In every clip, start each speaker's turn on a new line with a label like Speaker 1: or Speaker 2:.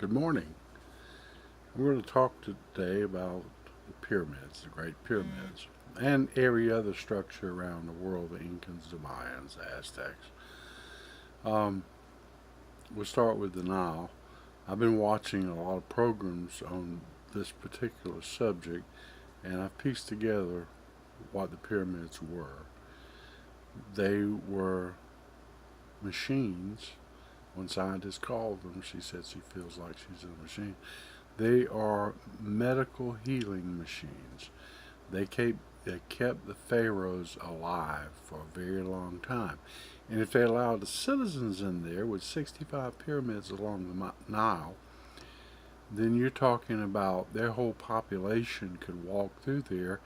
Speaker 1: Good morning. We're going to talk today about the pyramids, the Great Pyramids, and every other structure around the world, the Incans, the Mayans, the Aztecs. Um, we'll start with the Nile. I've been watching a lot of programs on this particular subject, and I've pieced together what the pyramids were. They were machines. One scientist called them, she said she feels like she's in a machine. They are medical healing machines. They kept the pharaohs alive for a very long time. And if they allowed the citizens in there with 65 pyramids along the Nile, then you're talking about their whole population could walk through there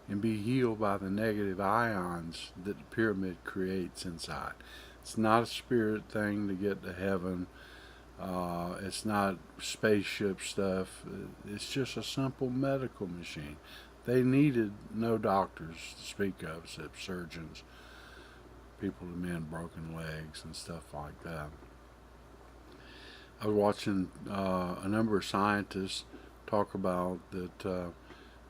Speaker 1: and be healed by the negative ions that the pyramid creates inside. It's not a spirit thing to get to heaven. It's not spaceship stuff. It's just a simple medical machine. They needed no doctors to speak of, except surgeons, people with men broken legs and stuff like that. I was watching a number of scientists talk about that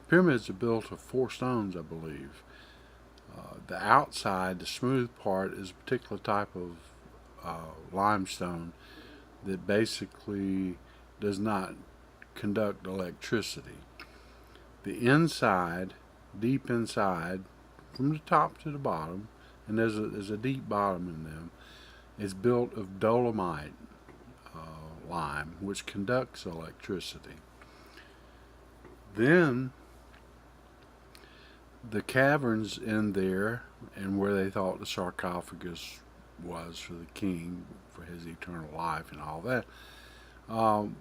Speaker 1: pyramids are built of four stones, I believe. The outside, the smooth part, is a particular type of limestone that basically does not conduct electricity. The inside, deep inside, from the top to the bottom, and there's a deep bottom in them, is built of Dolomite lime, which conducts electricity. Then the caverns in there, and where they thought the sarcophagus was for the king, for his eternal life and all that, um,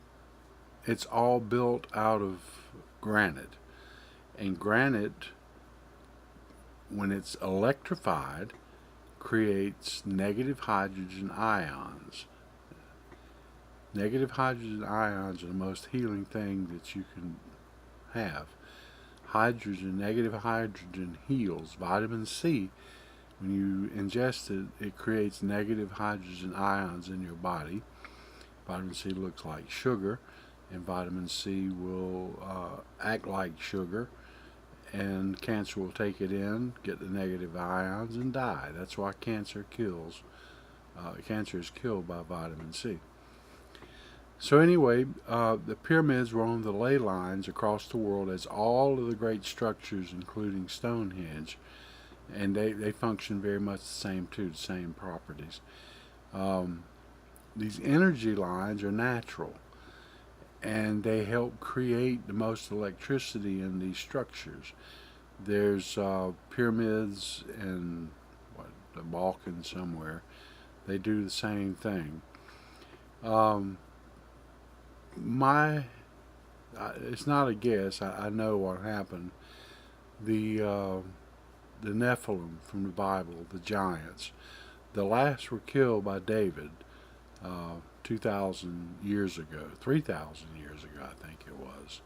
Speaker 1: it's all built out of granite. And granite, when it's electrified, creates negative hydrogen ions. Negative hydrogen ions are the most healing thing that you can have. Negative hydrogen heals. Vitamin C, when you ingest it, it creates negative hydrogen ions in your body. Vitamin C looks like sugar, and vitamin C will act like sugar, and cancer will take it in, get the negative ions, and die. That's why cancer kills. Cancer is killed by vitamin C. So anyway, the pyramids were on the ley lines across the world as all of the great structures, including Stonehenge, and they function very much the same too, the same properties. These energy lines are natural, and they help create the most electricity in these structures. There's pyramids in the Balkans somewhere. They do the same thing. Um, my it's not a guess. I know what happened. The Nephalim from the Bible, the giants, the last were killed by David 2,000 years ago, 3,000 years ago, I think it was.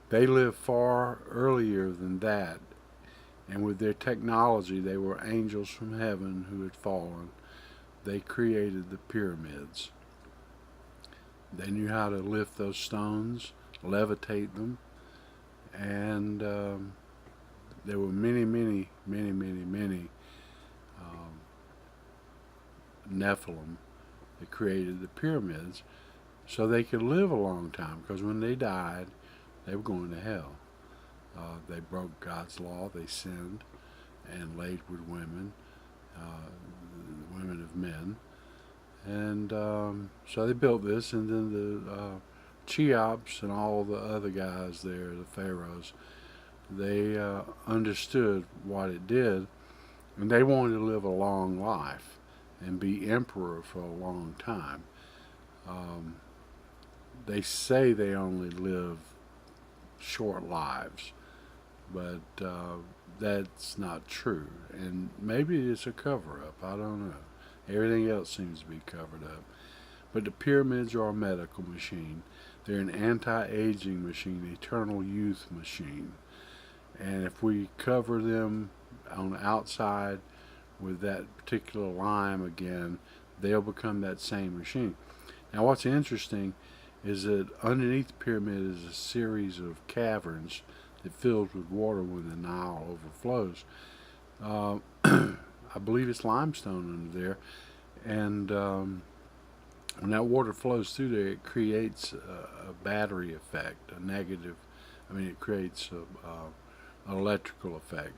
Speaker 1: They lived far earlier than that, and with their technology, they were angels from heaven who had fallen. They created the pyramids. They knew how to lift those stones, levitate them, and there were many um, Nephilim that created the pyramids so they could live a long time, because when they died, they were going to hell. They broke God's law, they sinned, and laid with women, women of men. And so they built this, and then the Cheops and all the other guys there, the pharaohs, they understood what it did, and they wanted to live a long life and be emperor for a long time. Um, they say they only live short lives, but that's not true. And maybe it's a cover-up. I don't know. Everything else seems to be covered up. But the pyramids are a medical machine. They're an anti-aging machine, eternal youth machine. And if we cover them on the outside with that particular lime again, they'll become that same machine. Now what's interesting is that underneath the pyramid is a series of caverns that fills with water when the Nile overflows. I believe it's limestone under there, and when that water flows through there, it creates a battery effect, a negative. I mean, it creates an electrical effect.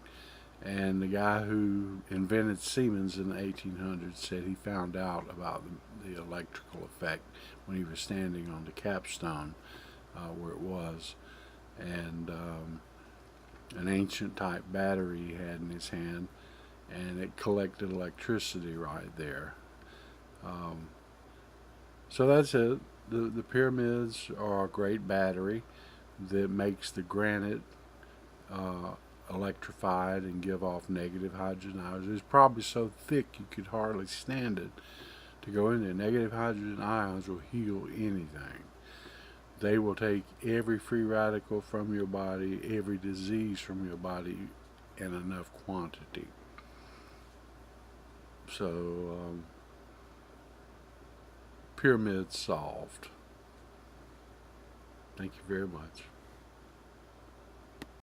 Speaker 1: And the guy who invented Siemens in the 1800s said he found out about the electrical effect when he was standing on the capstone where it was. And an ancient type battery he had in his hand, and it collected electricity right there. So that's it. The pyramids are a great battery that makes the granite electrified and give off negative hydrogen ions. It's probably so thick you could hardly stand it to go in there. Negative hydrogen ions will heal anything. They will take every free radical from your body, every disease from your body in enough quantity. So, pyramids solved. Thank you very much.